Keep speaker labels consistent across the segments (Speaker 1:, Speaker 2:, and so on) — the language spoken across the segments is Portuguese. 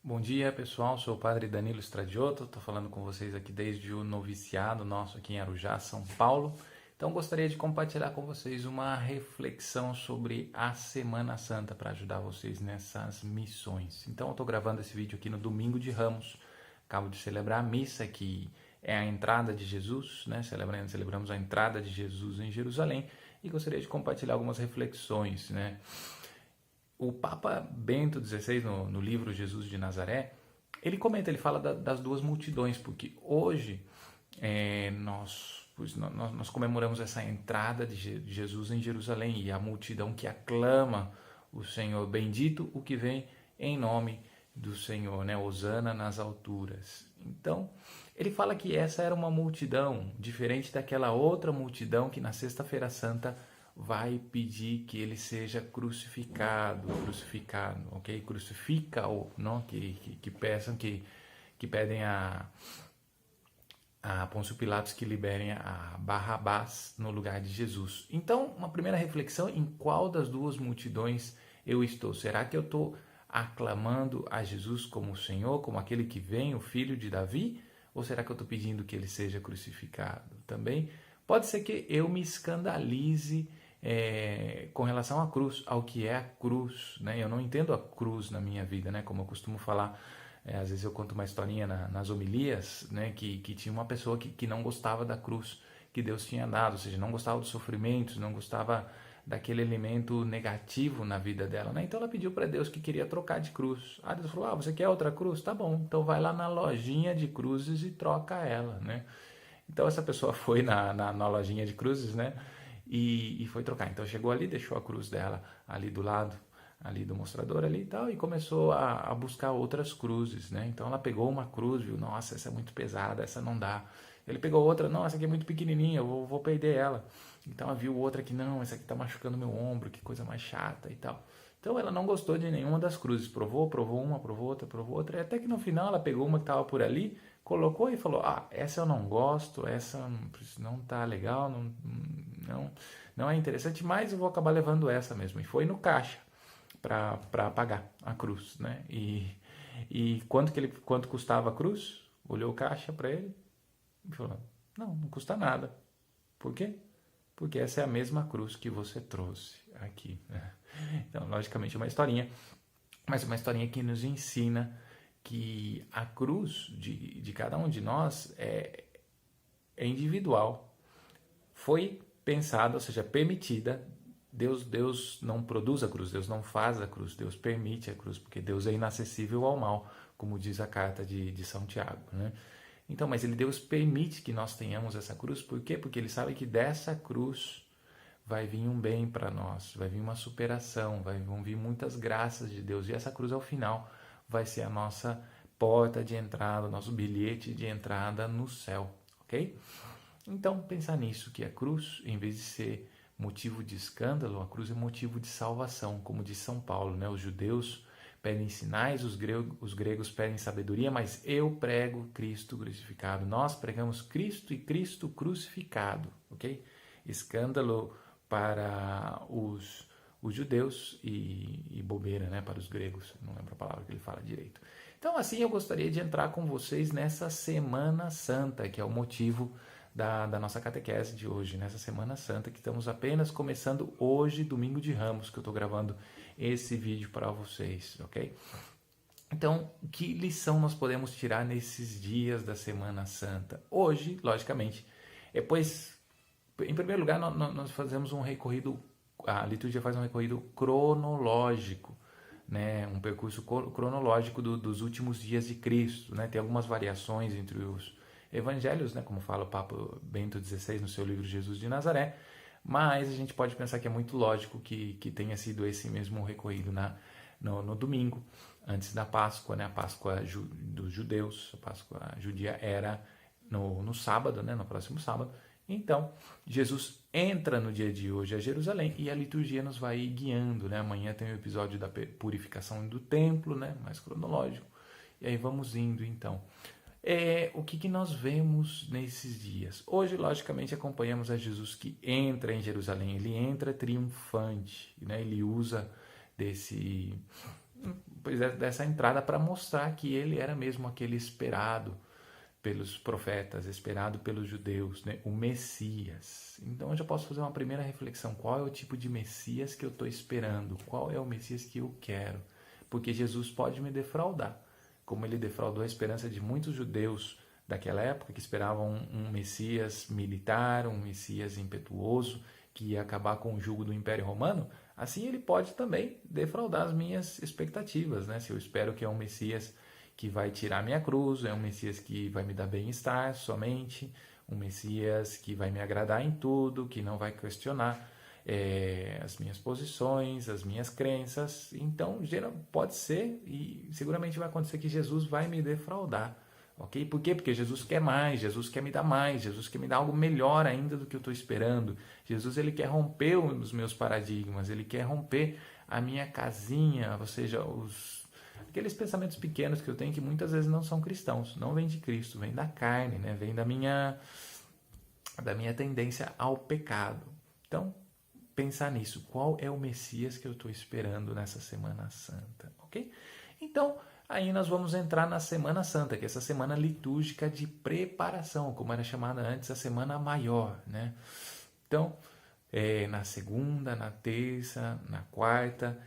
Speaker 1: Bom dia, pessoal. Sou o Padre Danilo Stradiotto. Estou falando com vocês aqui desde o noviciado nosso aqui em Arujá, São Paulo. Então, gostaria de compartilhar com vocês uma reflexão sobre a Semana Santa para ajudar vocês nessas missões. Então, eu estou gravando esse vídeo aqui no Domingo de Ramos. Acabo de celebrar a missa, que é a entrada de Jesus, né? Celebramos a entrada de Jesus em Jerusalém, e gostaria de compartilhar algumas reflexões, né? O Papa Bento XVI, no livro Jesus de Nazaré, ele comenta, ele fala das duas multidões, porque hoje nós comemoramos essa entrada de Jesus em Jerusalém, e a multidão que aclama o Senhor, bendito o que vem em nome do Senhor, né? Hosana nas alturas. Então, ele fala que essa era uma multidão diferente daquela outra multidão que na Sexta-feira Santa vai pedir que ele seja crucificado, ok? Crucifica-o, não? Que peçam, que pedem a Pôncio Pilatos que liberem a Barrabás no lugar de Jesus. Então, uma primeira reflexão: em qual das duas multidões eu estou? Será que eu estou aclamando a Jesus como o Senhor, como aquele que vem, o filho de Davi? Ou será que eu estou pedindo que ele seja crucificado? Também pode ser que eu me escandalize com relação à cruz, ao que é a cruz, né? Eu não entendo a cruz na minha vida, né? Como eu costumo falar, às vezes eu conto uma historinha nas homilias, né? Que tinha uma pessoa que não gostava da cruz que Deus tinha dado, ou seja, não gostava dos sofrimentos, não gostava daquele elemento negativo na vida dela, né? Então ela pediu para Deus que queria trocar de cruz. Ah, Deus falou: você quer outra cruz? Tá bom, então vai lá na lojinha de cruzes e troca ela, né? Então essa pessoa foi na lojinha de cruzes, né? E foi trocar. Então chegou ali, deixou a cruz dela ali do lado, ali do mostrador ali e tal, e começou a buscar outras cruzes, né? Então ela pegou uma cruz, viu: nossa, essa é muito pesada, essa não dá. Ele pegou outra: não, essa aqui é muito pequenininha, eu vou perder ela. Então ela viu outra que: não, essa aqui tá machucando meu ombro, que coisa mais chata e tal. Então ela não gostou de nenhuma das cruzes, provou uma, provou outra, e até que no final ela pegou uma que estava por ali, colocou e falou: ah, essa eu não gosto, essa não tá legal, não, não é interessante, mas eu vou acabar levando essa mesmo. E foi no caixa para pagar a cruz, né? E quanto custava a cruz? Olhou o caixa para ele e falou: não custa nada. Por quê? Porque essa é a mesma cruz que você trouxe aqui. Então, logicamente, é uma historinha, mas uma historinha que nos ensina que a cruz de cada um de nós é individual. Foi pensada, ou seja, permitida. Deus não produz a cruz, Deus não faz a cruz, Deus permite a cruz, porque Deus é inacessível ao mal, como diz a carta de São Tiago, né? Então, mas Deus permite que nós tenhamos essa cruz. Por quê? Porque Ele sabe que dessa cruz vai vir um bem para nós, vai vir uma superação, vão vir muitas graças de Deus, e essa cruz ao final vai ser a nossa porta de entrada, nosso bilhete de entrada no céu, ok? Então, pensar nisso, que a cruz, em vez de ser motivo de escândalo, a cruz é motivo de salvação, como diz São Paulo, né? Os judeus pedem sinais, os gregos pedem sabedoria, mas eu prego Cristo crucificado. Nós pregamos Cristo e Cristo crucificado, ok? Escândalo para os judeus e bobeira, né, para os gregos. Não lembro a palavra que ele fala direito. Então, assim, eu gostaria de entrar com vocês nessa Semana Santa, que é o motivo da nossa catequese de hoje, nessa Semana Santa, que estamos apenas começando hoje, domingo de Ramos, que eu estou gravando esse vídeo para vocês, ok? Então, que lição nós podemos tirar nesses dias da Semana Santa? Hoje, logicamente, pois, em primeiro lugar, nós fazemos um recorrido, a liturgia faz um recorrido cronológico, né? Um percurso cronológico dos últimos dias de Cristo, né? Tem algumas variações entre os evangelhos, né? Como fala o Papa Bento XVI no seu livro Jesus de Nazaré, mas a gente pode pensar que é muito lógico que tenha sido esse mesmo recorrido no domingo, antes da Páscoa, né? A Páscoa dos judeus, a Páscoa judia era no sábado, né? No próximo sábado. Então, Jesus entra no dia de hoje a Jerusalém, e a liturgia nos vai guiando, né? Amanhã tem o episódio da purificação do templo, né? Mais cronológico. E aí vamos indo, então. O que nós vemos nesses dias? Hoje, logicamente, acompanhamos a Jesus que entra em Jerusalém. Ele entra triunfante, né? Ele usa dessa entrada para mostrar que ele era mesmo aquele esperado pelos profetas, esperado pelos judeus, né? O Messias. Então eu já posso fazer uma primeira reflexão. Qual é o tipo de Messias que eu estou esperando? Qual é o Messias que eu quero? Porque Jesus pode me defraudar, como ele defraudou a esperança de muitos judeus daquela época que esperavam um Messias militar, um Messias impetuoso, que ia acabar com o jugo do Império Romano. Assim ele pode também defraudar as minhas expectativas, né? Se eu espero que é um Messias que vai tirar minha cruz, é um Messias que vai me dar bem-estar somente, um Messias que vai me agradar em tudo, que não vai questionar as minhas posições, as minhas crenças. Então, pode ser e seguramente vai acontecer que Jesus vai me defraudar. Ok? Por quê? Porque Jesus quer mais, Jesus quer me dar mais, Jesus quer me dar algo melhor ainda do que eu estou esperando. Jesus ele quer romper os meus paradigmas, ele quer romper a minha casinha, ou seja, aqueles pensamentos pequenos que eu tenho que muitas vezes não são cristãos, não vem de Cristo, vem da carne, né? Vem da minha tendência ao pecado. Então, pensar nisso, qual é o Messias que eu estou esperando nessa Semana Santa, ok? Então, aí nós vamos entrar na Semana Santa, que é essa semana litúrgica de preparação, como era chamada antes a Semana Maior, né? Então, na segunda, na terça, na quarta,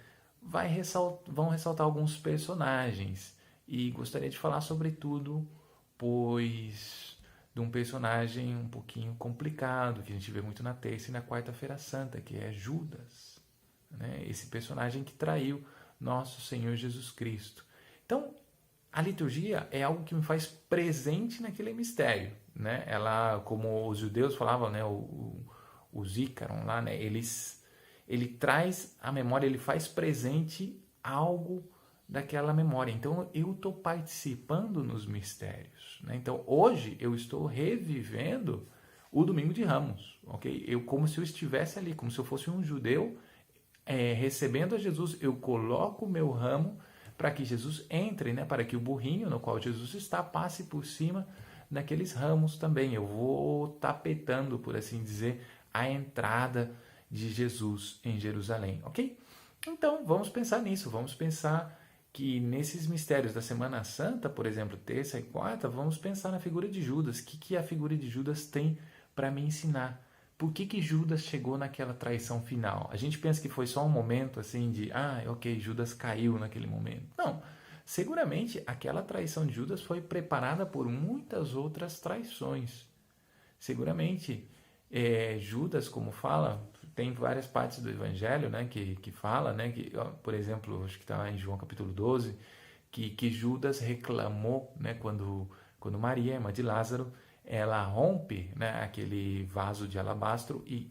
Speaker 1: vão ressaltar alguns personagens. E gostaria de falar sobretudo, pois, de um personagem um pouquinho complicado, que a gente vê muito na terça e na quarta-feira santa, que é Judas, né? Esse personagem que traiu nosso Senhor Jesus Cristo. Então, a liturgia é algo que me faz presente naquele mistério, né? Ela, como os judeus falavam, né? Os ícaron lá, né? Ele traz a memória, ele faz presente algo daquela memória. Então, eu estou participando nos mistérios, né? Então, hoje eu estou revivendo o Domingo de Ramos, ok? Como se eu estivesse ali, como se eu fosse um judeu recebendo a Jesus. Eu coloco o meu ramo para que Jesus entre, né? Para que o burrinho no qual Jesus está passe por cima daqueles ramos também. Eu vou tapetando, por assim dizer, a entrada de Jesus em Jerusalém, ok? Então, vamos pensar nisso, vamos pensar que nesses mistérios da Semana Santa, por exemplo, terça e quarta, vamos pensar na figura de Judas. O que a figura de Judas tem para me ensinar? Por que Judas chegou naquela traição final? A gente pensa que foi só um momento assim de, ok, Judas caiu naquele momento. Não, seguramente aquela traição de Judas foi preparada por muitas outras traições. Seguramente Judas, como fala, tem várias partes do Evangelho, né, que fala, né, que, por exemplo, acho que está em João capítulo 12, que Judas reclamou, né, quando Maria, irmã de Lázaro, ela rompe, né, aquele vaso de alabastro e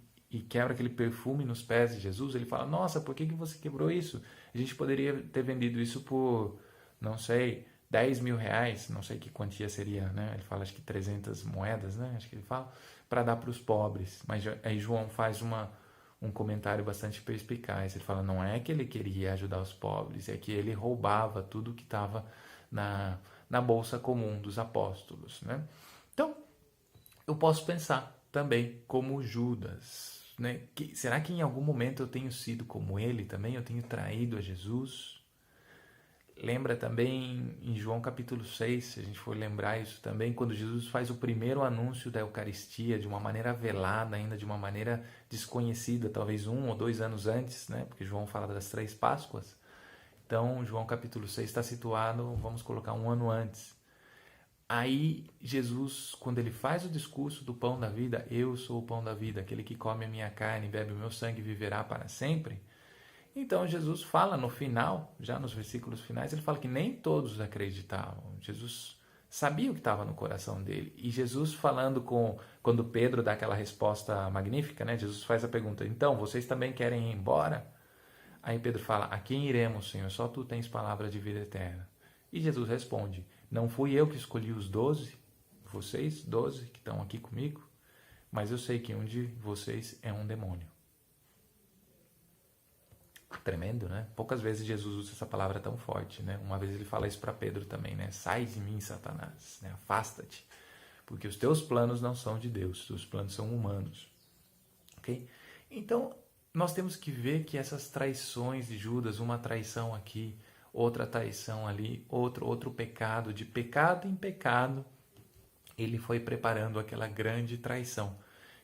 Speaker 1: quebra aquele perfume nos pés de Jesus. Ele fala, nossa, por que você quebrou isso? A gente poderia ter vendido isso por, não sei, 10 mil reais, não sei que quantia seria, né? Ele fala, acho que 300 moedas, né? Acho que ele fala, para dar para os pobres. Mas aí João faz um comentário bastante perspicaz. Ele fala, não é que ele queria ajudar os pobres, é que ele roubava tudo que estava na bolsa comum dos apóstolos, né? Então, eu posso pensar também como Judas, né? Será que em algum momento eu tenho sido como ele também? Eu tenho traído a Jesus? Lembra também em João capítulo 6, se a gente for lembrar isso também, quando Jesus faz o primeiro anúncio da Eucaristia de uma maneira velada, ainda de uma maneira desconhecida, talvez 1 ou 2 anos antes, né? Porque João fala das 3 Páscoas. Então, João capítulo 6 está situado, vamos colocar, 1 ano antes. Aí, Jesus, quando ele faz o discurso do pão da vida, eu sou o pão da vida, aquele que come a minha carne e bebe o meu sangue viverá para sempre. Então Jesus fala no final, já nos versículos finais, ele fala que nem todos acreditavam. Jesus sabia o que estava no coração dele. E Jesus falando quando Pedro dá aquela resposta magnífica, né? Jesus faz a pergunta, então, vocês também querem ir embora? Aí Pedro fala, a quem iremos, Senhor? Só tu tens palavra de vida eterna. E Jesus responde, não fui eu que escolhi os 12, vocês 12 que estão aqui comigo, mas eu sei que um de vocês é um demônio. Tremendo, né? Poucas vezes Jesus usa essa palavra tão forte, né? Uma vez ele fala isso para Pedro também, né? Sai de mim, Satanás, né? Afasta-te, porque os teus planos não são de Deus, os teus planos são humanos, ok? Então, nós temos que ver que essas traições de Judas, uma traição aqui, outra traição ali, outro pecado, de pecado em pecado, ele foi preparando aquela grande traição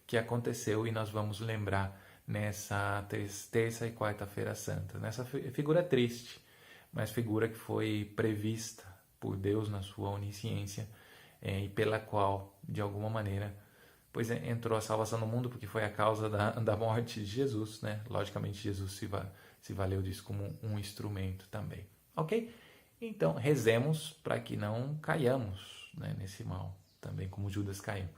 Speaker 1: que aconteceu e nós vamos lembrar nessa terça e quarta-feira santa. Nessa figura triste, mas figura que foi prevista por Deus na sua onisciência e pela qual, de alguma maneira, pois entrou a salvação no mundo, porque foi a causa da morte de Jesus, né? Logicamente, Jesus se valeu disso como um instrumento também, ok? Então, rezemos para que não caiamos, né, nesse mal, também como Judas caiu.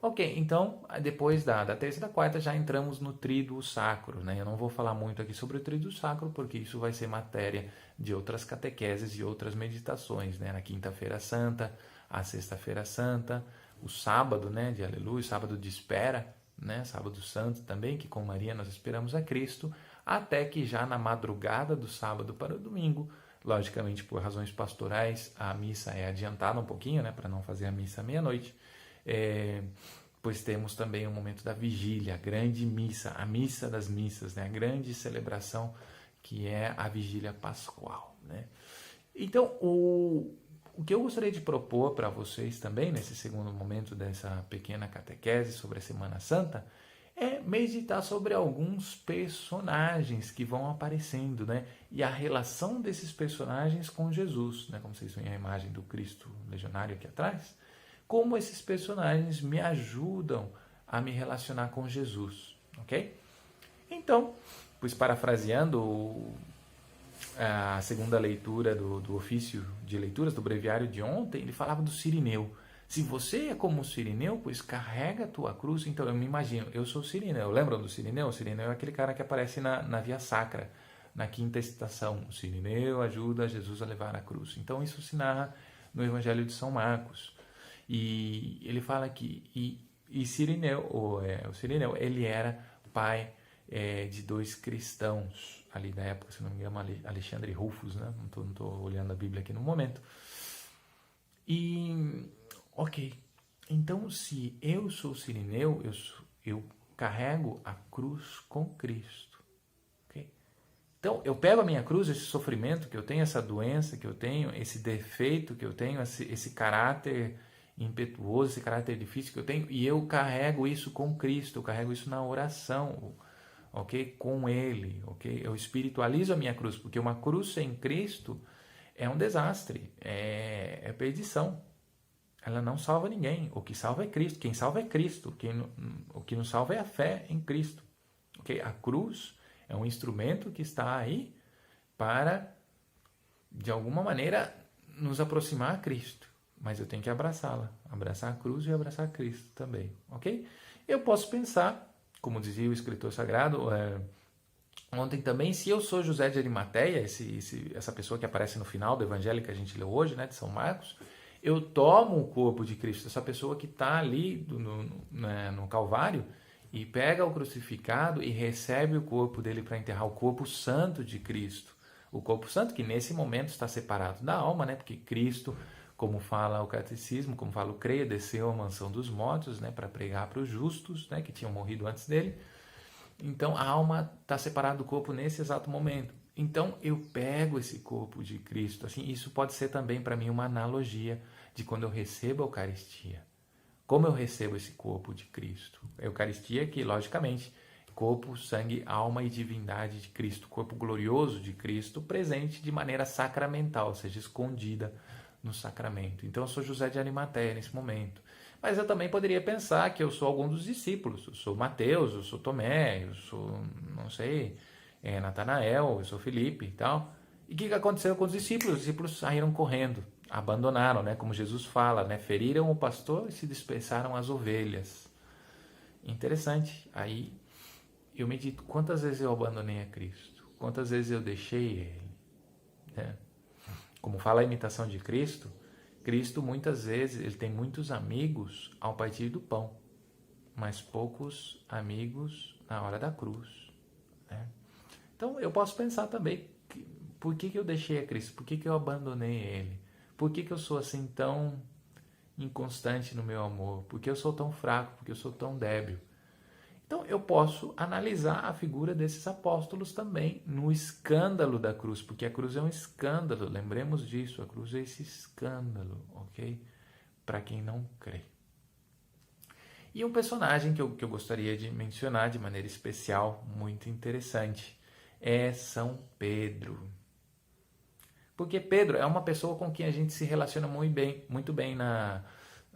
Speaker 1: Ok, então, depois da terça e da quarta, já entramos no tríduo sacro, né? Eu não vou falar muito aqui sobre o tríduo sacro, porque isso vai ser matéria de outras catequeses e outras meditações, né? Na quinta-feira santa, a sexta-feira santa, o sábado, né, de aleluia, sábado de espera, né? Sábado santo também, que com Maria nós esperamos a Cristo, até que já na madrugada do sábado para o domingo, logicamente por razões pastorais, a missa é adiantada um pouquinho, né, para não fazer a missa à meia-noite, pois temos também o momento da vigília, a grande missa, a missa das missas, né? A grande celebração que é a vigília pascual, né? Então, o que eu gostaria de propor para vocês também, nesse segundo momento dessa pequena catequese sobre a Semana Santa, é meditar sobre alguns personagens que vão aparecendo, né? E a relação desses personagens com Jesus, né? Como vocês veem a imagem do Cristo legionário aqui atrás, como esses personagens me ajudam a me relacionar com Jesus, ok? Então, pois parafraseando a segunda leitura do ofício de leituras, do breviário de ontem, ele falava do Cirineu. Se você é como o Cirineu, pois carrega a tua cruz. Então eu me imagino, eu sou o Cirineu. Lembram do Cirineu? O Cirineu é aquele cara que aparece na Via Sacra, na quinta estação. O Cirineu ajuda Jesus a levar a cruz. Então isso se narra no Evangelho de São Marcos. E ele fala que Cirineu, o Cirineu, ele era pai de dois cristãos ali da época, se não me engano, Alexandre e Rufus, né? Não estou olhando a Bíblia aqui no momento. E, ok, então se eu sou Cirineu, eu carrego a cruz com Cristo. Okay? Então eu pego a minha cruz, esse sofrimento que eu tenho, essa doença que eu tenho, esse defeito que eu tenho, esse caráter impetuoso, esse caráter difícil que eu tenho, e eu carrego isso com Cristo, eu carrego isso na oração, ok? Com Ele, ok? Eu espiritualizo a minha cruz, porque uma cruz sem Cristo é um desastre, é perdição. Ela não salva ninguém. O que salva é Cristo. Quem salva é Cristo. O que nos salva é a fé em Cristo. Ok? A cruz é um instrumento que está aí para, de alguma maneira, nos aproximar a Cristo. Mas eu tenho que abraçá-la. Abraçar a cruz e abraçar Cristo também. Ok? Eu posso pensar, como dizia o escritor sagrado, ontem também, se eu sou José de Arimateia, essa pessoa que aparece no final do evangelho que a gente leu hoje, né, de São Marcos, eu tomo o corpo de Cristo, essa pessoa que está ali no Calvário, e pega o crucificado e recebe o corpo dele para enterrar o corpo santo de Cristo. O corpo santo que nesse momento está separado da alma, né, porque Cristo, como fala o catecismo, como fala o creio, desceu à mansão dos mortos, né, para pregar para os justos, né, que tinham morrido antes dele. Então a alma está separada do corpo nesse exato momento. Então eu pego esse corpo de Cristo. Assim, isso pode ser também para mim uma analogia de quando eu recebo a Eucaristia. Como eu recebo esse corpo de Cristo? A Eucaristia que, logicamente, corpo, sangue, alma e divindade de Cristo, corpo glorioso de Cristo, presente de maneira sacramental, ou seja, escondida no sacramento. Então eu sou José de Arimateia nesse momento. Mas eu também poderia pensar que eu sou algum dos discípulos. Eu sou Mateus, eu sou Tomé, eu sou, não sei, Natanael, eu sou Felipe e tal. E o que aconteceu com os discípulos? Os discípulos saíram correndo, abandonaram, né? Como Jesus fala, né? Feriram o pastor e se dispersaram as ovelhas. Interessante. Aí eu medito quantas vezes eu abandonei a Cristo, quantas vezes eu deixei Ele, né? Como fala a imitação de Cristo, Cristo muitas vezes ele tem muitos amigos ao partir do pão, mas poucos amigos na hora da cruz, né? Então eu posso pensar também, por que eu deixei a Cristo? Por que eu abandonei Ele? Por que eu sou assim tão inconstante no meu amor? Por que eu sou tão fraco? Por que eu sou tão débil? Então eu posso analisar a figura desses apóstolos também no escândalo da cruz, porque a cruz é um escândalo, lembremos disso, a cruz é esse escândalo, ok? Para quem não crê. E um personagem que eu gostaria de mencionar de maneira especial, muito interessante, é São Pedro. Porque Pedro é uma pessoa com quem a gente se relaciona muito bem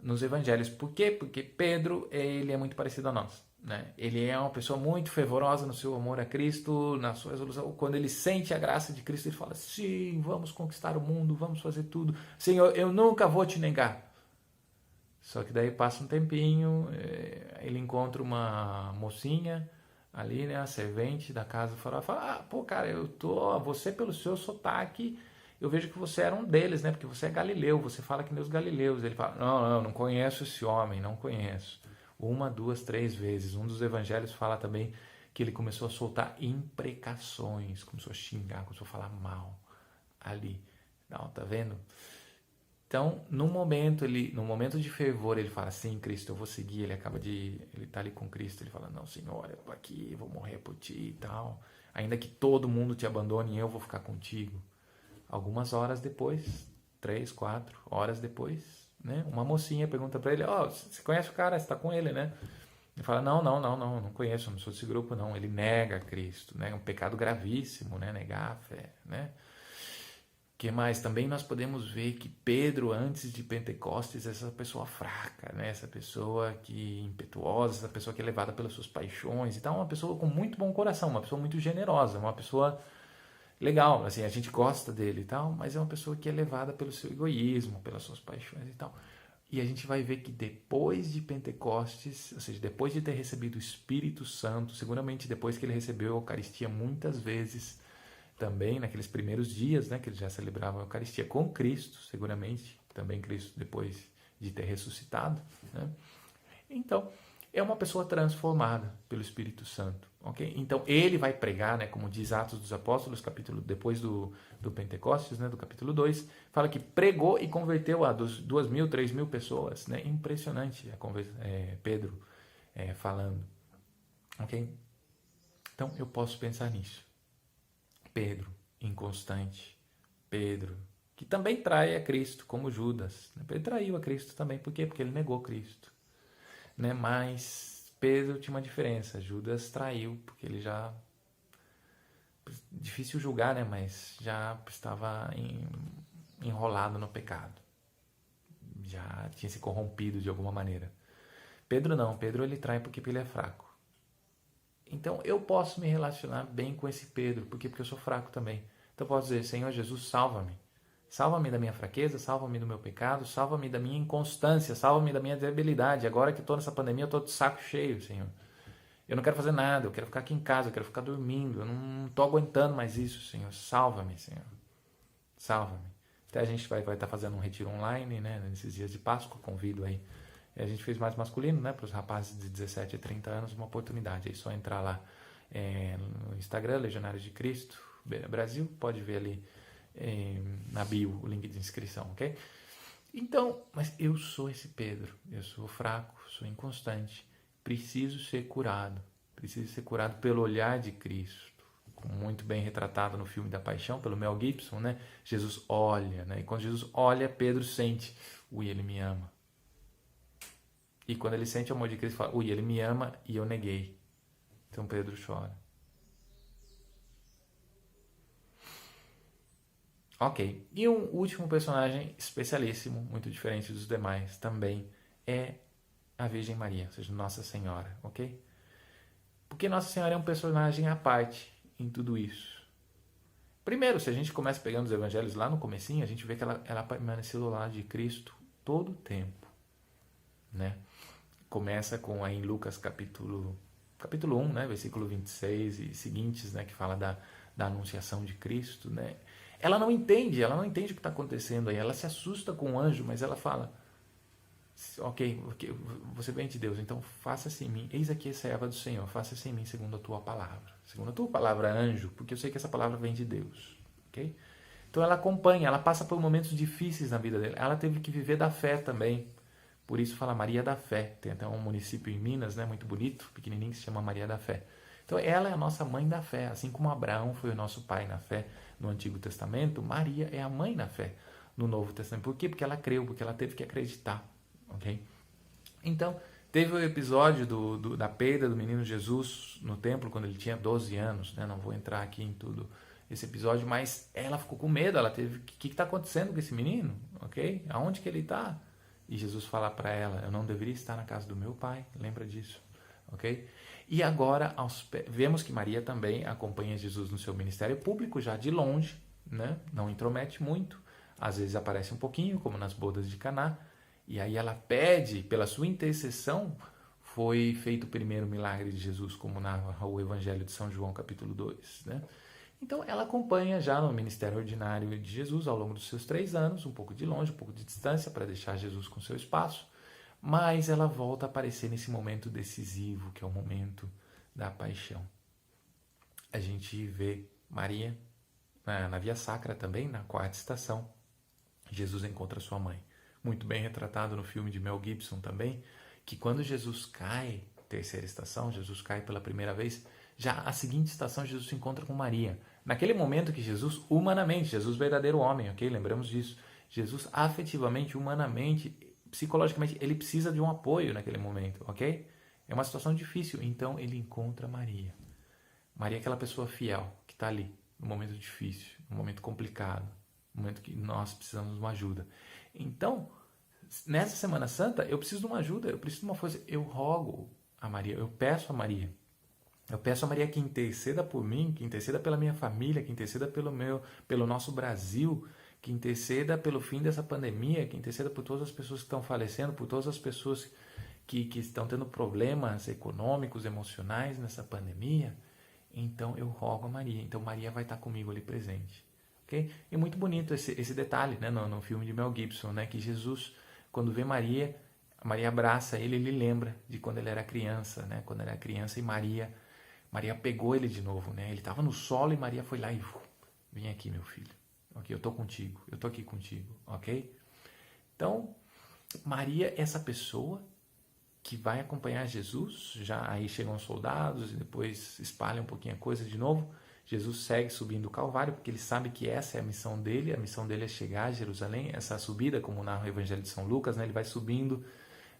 Speaker 1: nos evangelhos. Por quê? Porque Pedro ele é muito parecido a nós. Né? Ele é uma pessoa muito fervorosa no seu amor a Cristo, na sua resolução. Quando ele sente a graça de Cristo, ele fala, sim, vamos conquistar o mundo, vamos fazer tudo. Senhor, eu nunca vou te negar. Só que daí passa um tempinho, ele encontra uma mocinha ali, né, a servente da casa, fala, pô, cara, você pelo seu sotaque, eu vejo que você era um deles, né, porque você é galileu, você fala que nem os galileus. Ele fala, não conheço esse homem, não conheço. 1, 2, 3 vezes. Um dos evangelhos fala também que ele começou a soltar imprecações, começou a xingar, começou a falar mal ali. Não, tá vendo? Então, no momento de fervor, ele fala, sim, Cristo, eu vou seguir. Ele tá ali com Cristo, ele fala, não, Senhor, eu tô aqui, eu vou morrer por ti e tal. Ainda que todo mundo te abandone, eu vou ficar contigo. Algumas horas depois, 3, 4 horas depois, né, uma mocinha pergunta para ele, você conhece o cara, você tá com ele, né? Ele fala, não conheço, não sou desse grupo, não. Ele nega Cristo, né? É um pecado gravíssimo, né? Negar a fé, né? Que mais? Também nós podemos ver que Pedro, antes de Pentecostes, é essa pessoa fraca, né? Essa pessoa que impetuosa, essa pessoa que é levada pelas suas paixões e tal, uma pessoa com muito bom coração, uma pessoa muito generosa, uma pessoa legal, assim, a gente gosta dele e tal, mas é uma pessoa que é levada pelo seu egoísmo, pelas suas paixões e tal. E a gente vai ver que depois de Pentecostes, ou seja, depois de ter recebido o Espírito Santo, seguramente depois que ele recebeu a Eucaristia muitas vezes, também naqueles primeiros dias, né, que eles já celebravam a Eucaristia com Cristo, seguramente, também Cristo depois de ter ressuscitado, né? Então, é uma pessoa transformada pelo Espírito Santo, ok? Então, ele vai pregar, né, como diz Atos dos Apóstolos, depois do Pentecostes, né, do capítulo 2, fala que pregou e converteu a 2.000, 3.000 pessoas, né? Impressionante Pedro falando, ok? Então, eu posso pensar nisso. Pedro, inconstante. Pedro, que também trai a Cristo, como Judas. Pedro traiu a Cristo também. Por quê? Porque ele negou Cristo. Né? Mas Pedro tinha uma diferença. Judas traiu, porque ele já... Difícil julgar, né? Mas já estava enrolado no pecado. Já tinha se corrompido de alguma maneira. Pedro não. Pedro ele trai porque ele é fraco. Então, eu posso me relacionar bem com esse Pedro. Por quê? Porque eu sou fraco também. Então, eu posso dizer, Senhor Jesus, salva-me. Salva-me da minha fraqueza, salva-me do meu pecado, salva-me da minha inconstância, salva-me da minha debilidade. Agora que estou nessa pandemia, eu estou de saco cheio, Senhor. Eu não quero fazer nada, eu quero ficar aqui em casa, eu quero ficar dormindo. Eu não estou aguentando mais isso, Senhor. Salva-me, Senhor. Salva-me. Até a gente vai estar fazendo um retiro online, né? Nesses dias de Páscoa, convido aí. A gente fez mais masculino, né? Para os rapazes de 17 a 30 anos, uma oportunidade. É só entrar lá no Instagram, Legionários de Cristo Brasil, pode ver ali na bio o link de inscrição, ok? Então, mas eu sou esse Pedro, eu sou fraco, sou inconstante, preciso ser curado pelo olhar de Cristo, muito bem retratado no filme da Paixão, pelo Mel Gibson, né? Jesus olha, né? E quando Jesus olha, Pedro sente, ele me ama. E quando ele sente o amor de Cristo, fala, ele me ama e eu neguei. Então Pedro chora. Ok. E um último personagem especialíssimo, muito diferente dos demais também, é a Virgem Maria, ou seja, Nossa Senhora, ok? Porque Nossa Senhora é um personagem à parte em tudo isso. Primeiro, se a gente começa pegando os evangelhos lá no comecinho, a gente vê que ela permaneceu do lado de Cristo todo o tempo, né? Começa com aí em Lucas capítulo 1, né, versículo 26 e seguintes, né, que fala da anunciação de Cristo, né? Ela não entende o que está acontecendo aí, ela se assusta com o anjo, mas ela fala, ok, você vem de Deus, então faça-se em mim, eis aqui a serva do Senhor, faça-se em mim segundo a tua palavra, anjo, porque eu sei que essa palavra vem de Deus, ok? Então ela acompanha, ela passa por momentos difíceis na vida dela, ela teve que viver da fé também, Por isso fala Maria da Fé. Tem até um município em Minas, né, muito bonito, pequenininho, que se chama Maria da Fé. Então ela é a nossa mãe da fé, assim como Abraão foi o nosso pai na fé no Antigo Testamento, Maria é a mãe na fé no Novo Testamento. Por quê? Porque ela creu, porque ela teve que acreditar, ok? Então, teve o episódio da perda do menino Jesus no templo, quando ele tinha 12 anos, né? Não vou entrar aqui em tudo esse episódio, mas ela ficou com medo, ela teve, o que está acontecendo com esse menino, ok? Aonde que ele está? E Jesus fala para ela, eu não deveria estar na casa do meu pai, lembra disso, ok? E agora, vemos que Maria também acompanha Jesus no seu ministério público, já de longe, né? Não intromete muito, às vezes aparece um pouquinho, como nas bodas de Caná, e aí ela pede, pela sua intercessão, foi feito o primeiro milagre de Jesus, como narra o Evangelho de São João, capítulo 2, né? Então, ela acompanha já no ministério ordinário de Jesus ao longo dos seus 3 anos, um pouco de longe, um pouco de distância, para deixar Jesus com seu espaço, mas ela volta a aparecer nesse momento decisivo, que é o momento da paixão. A gente vê Maria na Via Sacra também, na 4ª estação. Jesus encontra sua mãe. Muito bem retratado no filme de Mel Gibson também, que quando Jesus cai, 3ª estação, Jesus cai pela primeira vez, já a seguinte estação Jesus se encontra com Maria. Naquele momento que Jesus, humanamente, Jesus verdadeiro homem, ok? Lembramos disso. Jesus afetivamente, humanamente, psicologicamente, ele precisa de um apoio naquele momento, ok? É uma situação difícil, então ele encontra Maria. Maria é aquela pessoa fiel que está ali, no momento difícil, no momento complicado, no momento que nós precisamos de uma ajuda. Então, nessa Semana Santa, eu preciso de uma ajuda, eu preciso de uma força. Eu rogo a Maria, eu peço a Maria. Eu peço a Maria que interceda por mim, que interceda pela minha família, que interceda pelo nosso Brasil, que interceda pelo fim dessa pandemia, que interceda por todas as pessoas que estão falecendo, por todas as pessoas que estão tendo problemas econômicos, emocionais nessa pandemia. Então eu rogo a Maria. Então Maria vai estar comigo ali presente. Okay? E muito bonito esse detalhe, né, no filme de Mel Gibson, né, que Jesus, quando vê Maria abraça ele lembra de quando ele era criança, né, quando ele era criança, e Maria pegou ele de novo, né, ele estava no solo e Maria foi lá e vem aqui, meu filho, ok, eu estou contigo, eu estou aqui contigo, ok? Então, Maria é essa pessoa que vai acompanhar Jesus, já aí chegam os soldados e depois espalham um pouquinho a coisa de novo. Jesus segue subindo o Calvário, porque ele sabe que essa é a missão dele é chegar a Jerusalém, essa subida, como narra o Evangelho de São Lucas, né? Ele vai subindo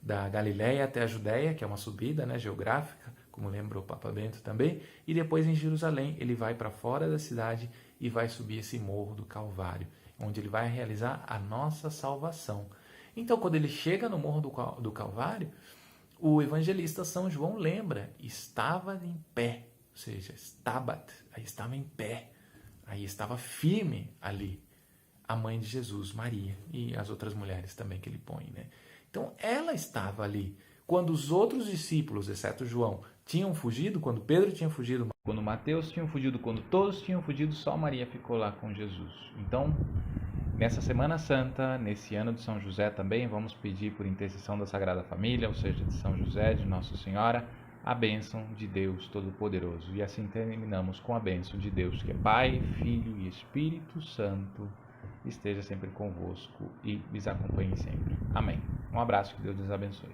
Speaker 1: da Galiléia até a Judéia, que é uma subida, né, geográfica, como lembra o Papa Bento também, e depois em Jerusalém ele vai para fora da cidade e vai subir esse morro do Calvário, onde ele vai realizar a nossa salvação. Então, quando ele chega no morro do Calvário, o evangelista São João lembra, estava em pé, ou seja, aí estava em pé, aí estava firme ali a mãe de Jesus, Maria, e as outras mulheres também que ele põe, né? Então, ela estava ali. Quando os outros discípulos, exceto João, tinham fugido, quando Pedro tinha fugido, quando Mateus tinha fugido, quando todos tinham fugido, só Maria ficou lá com Jesus. Então, nessa Semana Santa, nesse ano de São José também, vamos pedir por intercessão da Sagrada Família, ou seja, de São José, de Nossa Senhora, a bênção de Deus Todo-Poderoso. E assim terminamos com a bênção de Deus, que é Pai, Filho e Espírito Santo, esteja sempre convosco e lhes acompanhe sempre. Amém. Um abraço, que Deus lhes abençoe.